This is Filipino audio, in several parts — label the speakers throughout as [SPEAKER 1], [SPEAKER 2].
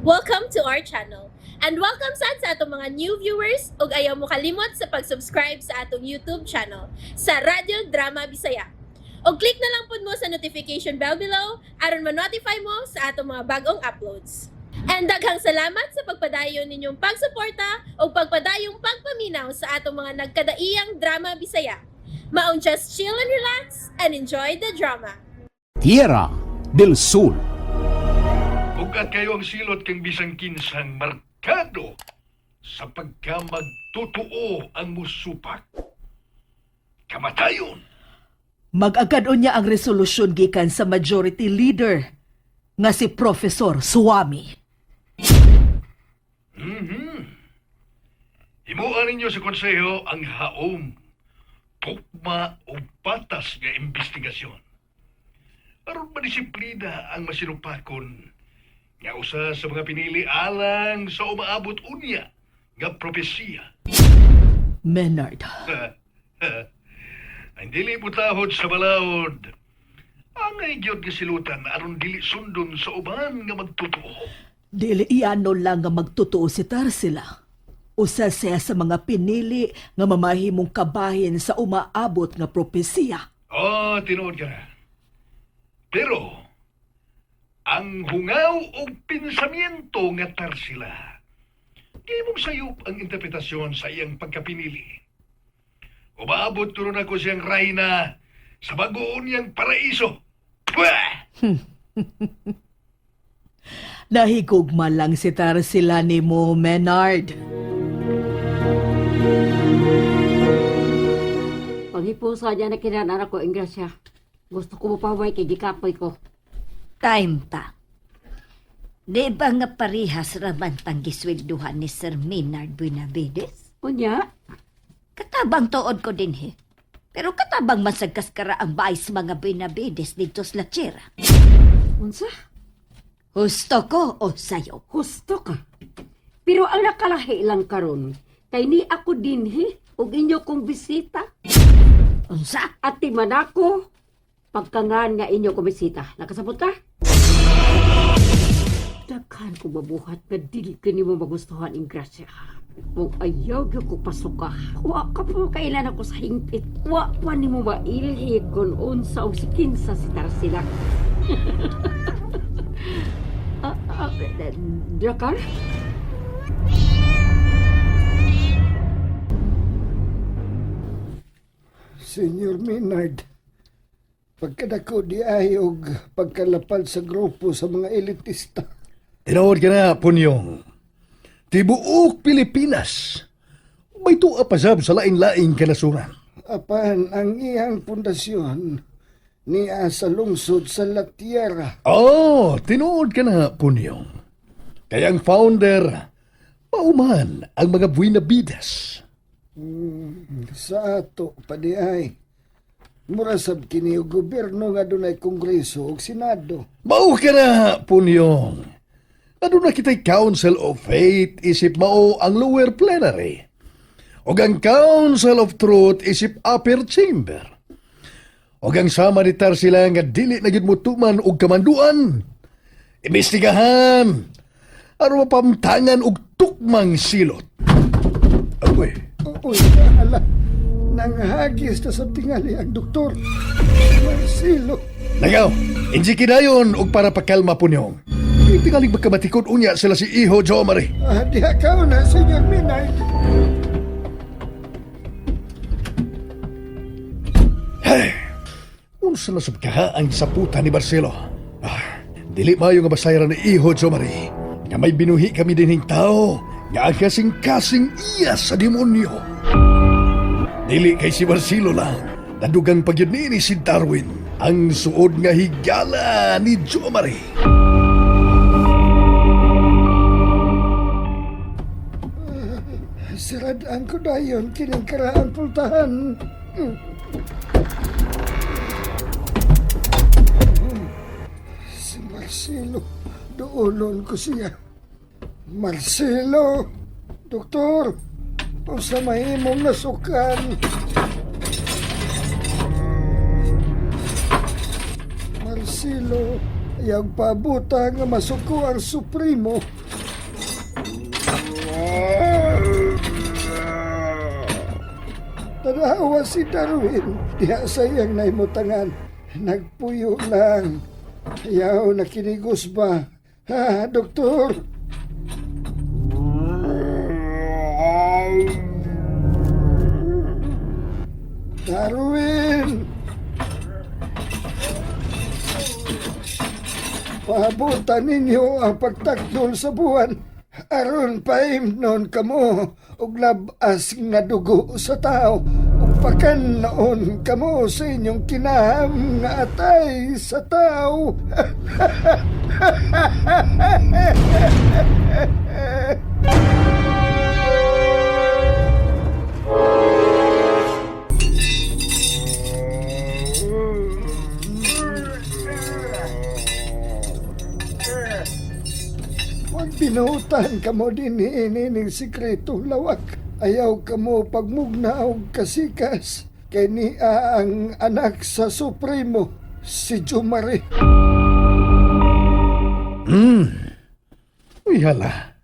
[SPEAKER 1] Welcome to our channel. And welcome sa atong mga new viewers ug ayaw mo kalimot sa pag-subscribe sa atong YouTube channel sa Radio Drama Bisaya. O click na lang pud mo sa notification bell below aron ma-notify mo sa atong mga bagong uploads. And daghang salamat sa pagpadayon ninyong pagsuporta o pagpadayong pagpaminaw sa atong mga nagkadaiyang Drama Bisaya. Maong just chill and relax and enjoy the drama.
[SPEAKER 2] Tierra del Sur.
[SPEAKER 3] Ugat kayo ang silot kang bisang kinsang markado sa pagkamagtotoo ang musupak. Kamatayon.
[SPEAKER 4] Mag-agad niya ang resolusyon gikan sa majority leader nga si Professor Suwami.
[SPEAKER 3] Himuan ninyo sa konseho ang haom, tukma o patas nga investigasyon. Aron madisiplina ang masinupakon nga usa sa mga pinili alang sa umaabot unya nga propesiya.
[SPEAKER 4] Menard,
[SPEAKER 3] Ang dili butahod sa balaod. Angay gyud nga silutan aron dili sundon sa uban nga magtotoo.
[SPEAKER 4] dili iano lang nga magtotoo si Tarsila. Usa siya sa mga pinili nga mamahimong kabahin sa umaabot nga propesiya.
[SPEAKER 3] Tinuod ka na. Pero, ang hungaw o pinsamiento nga Tarsila, di mong sayop ang interpretasyon sa iyang pagkapinili. Umaabot turon ako siyang rayna sa bagoon niyang paraiso. Pwah!
[SPEAKER 4] Nahigugma lang si Tarsila ni mo, Menard.
[SPEAKER 5] Pag-ipos ka dyan na kinanan ako, Ingrasya. Gusto ko mapaway kay gikapoy ko.
[SPEAKER 6] Time ta. Di ba nga parihas raman tang giswelduhan ni Sir Maynard Buenavides?
[SPEAKER 5] Unya?
[SPEAKER 6] Katabang tuod ko din he. Pero katabang masagkas kara ang bais mga Buenavides dito sa Lachera.
[SPEAKER 5] Unsa?
[SPEAKER 6] Husto ko o sayo?
[SPEAKER 5] Husto ka. Pero ang nakalahi lang karon kay ni ako dinhi ug inyo kong bisita.
[SPEAKER 6] Unsa?
[SPEAKER 5] At timan ako pagkangan nga inyo kong bisita. Nakasabot ka? Daghan ko mabuhat na dili ka ni mo magustuhan, Ingrasya. Kung ayaw gyud ko pasok ka, wa ka po kailan ako sa hingpit. Wa pa ni mo mailhi kung unsa o sikinsa si Tarsila. Drakar?
[SPEAKER 7] Senyor Maynard, pagkadako di ay og pagkalapad sa grupo sa mga elitista.
[SPEAKER 3] Tinood ka na, Punyong. Tibuok Pilipinas. May tuwa pasab sa laing-laing kanasuran.
[SPEAKER 7] Apan ang iyang pundasyon niya sa lungsod sa La Tierra.
[SPEAKER 3] Tinood ka na, Punyong. Kaya ang founder, pauman ang mga Buenavides.
[SPEAKER 7] Sa ato pa di ay murasab kini og gobyerno nga dunay kongreso ug senado.
[SPEAKER 3] Mao ka na, Punyong. Ano na kita'y Council of Faith isip mao ang lower plenary. O ang Council of Truth isip upper chamber. O ang sama ni Tarsila nga dili na gyud mutuman og kamanduan. Imbestigahan. Aron mapamtangan og tukmang silot. Agoy.
[SPEAKER 7] Uy, ala, nanghagis na sa tingali ang doktor. Marcelo.
[SPEAKER 3] Nagaw, inji kidayon og para pakalma, Punyong. Tingaling magkamatikod unya sila si Iho Jomari.
[SPEAKER 7] Diha ka na, Senyor Maynard.
[SPEAKER 3] Hey, unsa na subkahaan sa puta ni Marcelo. Dili mayo nga basayran ni Iho Jomari. Nga may binuhi kami dinhing tao nga ang kasing-kasing iya sa demonyo. Dili kay si Marcelo lang. Nadugang pagyud ni si Darwin ang suod nga higala ni Jomari.
[SPEAKER 7] Siradaan ko dayon kining karaang pultahan. Si Marcelo, doolon ko siya. Marcelo, doktor, sa mahimong nasukan. Marcelo, Ayaw pabuta nga masuko ang Supremo. Tanawa si Darwin. Diya sayang na imutangan. Nagpuyo lang. Ayaw nakinigos ba? Ha, doktor? Darwin! Paabutan ninyo ang pagtakdol sa buwan. Aron paimnon kamo og labas nga dugo sa tao. Ug pakanoon kamo sa inyong kinaham nga atay sa tao. Huwag binutan kamo din inining sikretong lawak. Ayaw kamo pagmugna og kasikas. Kay niya ang anak sa Supremo, si Jumare.
[SPEAKER 3] Uy, hala.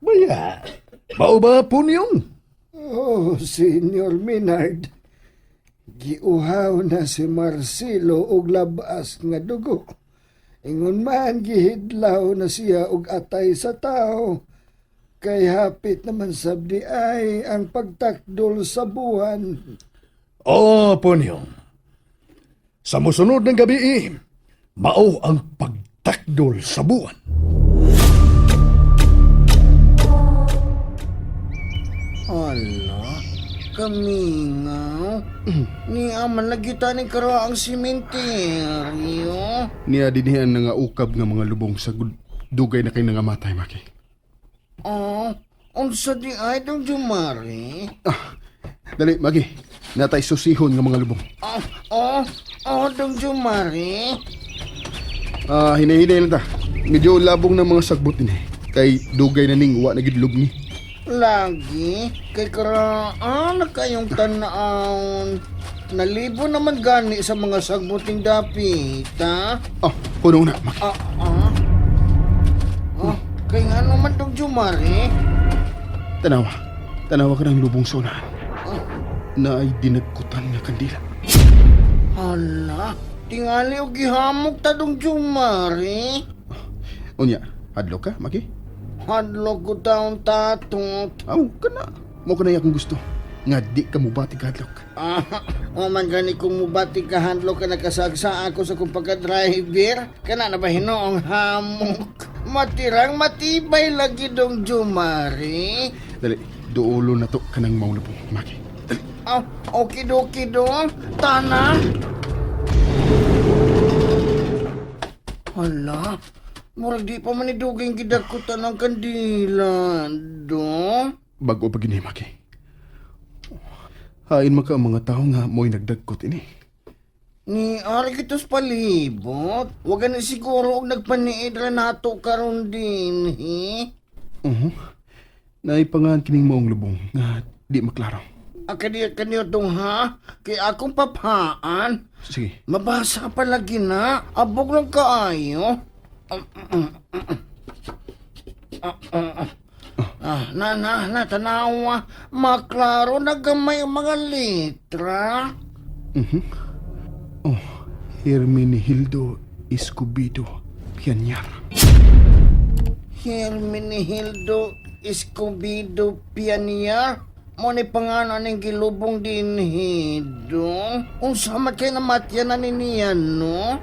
[SPEAKER 3] Baya, mao ba punyong?
[SPEAKER 7] Oh, Senyor Minard. Giuhaw na si Marcelo og labas nga dugo. Ingon man gihidlaw na siya og atay sa tao. Kay hapit naman sabdi ay ang pagtakdol sa buwan.
[SPEAKER 3] Oh, punyong. Sa musunod ng gabi, mao ang pagtakdol sa buwan.
[SPEAKER 8] Ala, kamingaw. Ni aman lagita ni karaang simenteryo.
[SPEAKER 9] Niya dinhian na nga ukab nga mga lubong sa dugay na kay nangamatay, Maki.
[SPEAKER 8] Oh, unsa di ay dong Jumari?
[SPEAKER 9] Dali, Maki. Natay susihon nga mga lubong.
[SPEAKER 8] Dong Jumari.
[SPEAKER 9] Hinahinay lang ta. Medyo labong ng mga sagbot ni. Kay dugay na ning wa na gidlub ni.
[SPEAKER 8] Lagi, kay karaan na kayong tanaon. Nalibo naman gani sa mga sagbuting dapit, ha?
[SPEAKER 9] Puno na, Maki.
[SPEAKER 8] Kay nga naman dong Jumari.
[SPEAKER 9] Tanawa ka ng lubong sa unahan. Na ay dinagkutan nga kandila.
[SPEAKER 8] Hala, tingali o gihamog ta dong Jumari.
[SPEAKER 9] Unya, hadlo ka, Maki?
[SPEAKER 8] Hadlok ko taon tatot.
[SPEAKER 9] Kana. Mo ka na akong gusto. Nga di ka mubati ka hadlok.
[SPEAKER 8] Man gani kung mubati ka handlo ka nakasagsa ako sa kong pagka-driver. Kana na ba hinoong hamok? Matirang matibay lagi dong Jumari.
[SPEAKER 9] Dali, duulo na to ka ng maulubong, Maki. Dali.
[SPEAKER 8] Okay dong. Tana. Hala, murag di pa maniduging gidakutan ng kandila, dong.
[SPEAKER 9] Bago pa gini, Maki. Hain maka ang mga tao nga mo'y nagdagkot ini.
[SPEAKER 8] Ni ari kitos palibot. Wagan ni siguro og nagpaniid ra nato karon din,
[SPEAKER 9] Naipangan kining maong lubong nga di maklaro.
[SPEAKER 8] Kaniyo tong ha? Kay akong paphaan.
[SPEAKER 9] Sige.
[SPEAKER 8] Mabasa pa lagi na. Abog lang kaayo. Tanawa. Maklaro na gamay ang mga letra.
[SPEAKER 9] Hermenegildo Escobedo Pianyar.
[SPEAKER 8] Hermenegildo Escobedo Pianyar. Mo ni pangalan ng gilubong din hidong. Kung samat kayo namatyan na niya, no?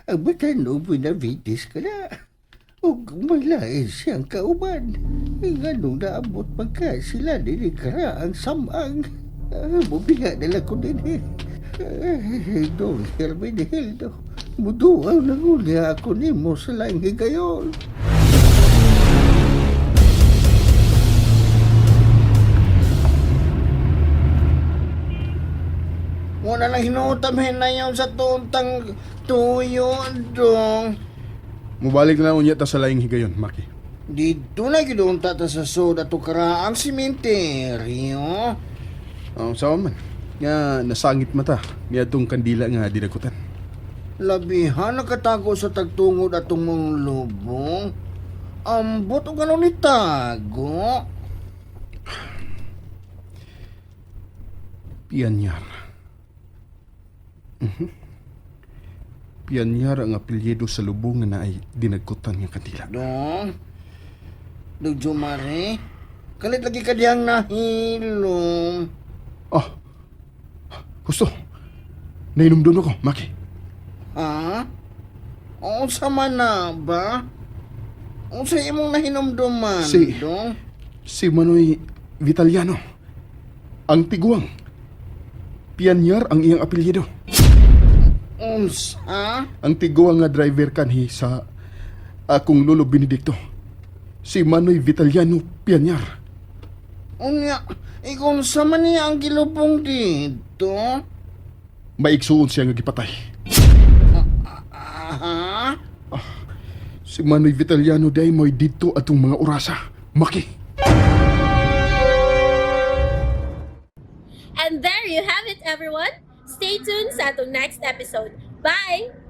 [SPEAKER 8] Ang batano po na vitis ka na. Huwag malain siyang kauban. Nganong naabot pagka sila din ang samang. Bubiga nila ko din Don Hermenegildo. Muduang nanguli ako ni mo sa langhi gayon. Wala lang hinutamhin na yun sa tuntang tuyo, dong.
[SPEAKER 9] Mubalik na unya ta sa laing higayon, Maki.
[SPEAKER 8] Dito na gidunta ta sa soda to karaang simenteryo.
[SPEAKER 9] Saan man. Nga nasangit mata. Niya tong kandila nga dinakutan.
[SPEAKER 8] Labihan nakatago sa tagtungod atong mga lubong. Ambot o gano'n ni tago.
[SPEAKER 9] Pianyar. Pianyar ang apelyido sa lubong nga naay dinagkutan nga kanila.
[SPEAKER 8] Dong, Jumare, kalit lagi ka diyang nahilom.
[SPEAKER 9] Ah, gusto. Nainumdum ako, Maki.
[SPEAKER 8] Ha? O sa man na ba? O sa imong nahinumduman, Dong?
[SPEAKER 9] Si Manoy Vitaliano. Ang tiguang. Pianyar ang iyang apelyido.
[SPEAKER 8] Unsa?
[SPEAKER 9] Ang tiguang nga driver kanhi sa akong lolo Benedicto. Si Manoy Vitaliano Pianyar.
[SPEAKER 8] Unya, ikon sa man niya ang gilubong dito?
[SPEAKER 9] Maigsuon siya nga gipatay.
[SPEAKER 8] Ha?
[SPEAKER 9] Si Manoy Vitaliano day mo'y dito atong mga orasa. Maki.
[SPEAKER 1] And there you have it, everyone. Stay tuned sa atong next episode. Bye!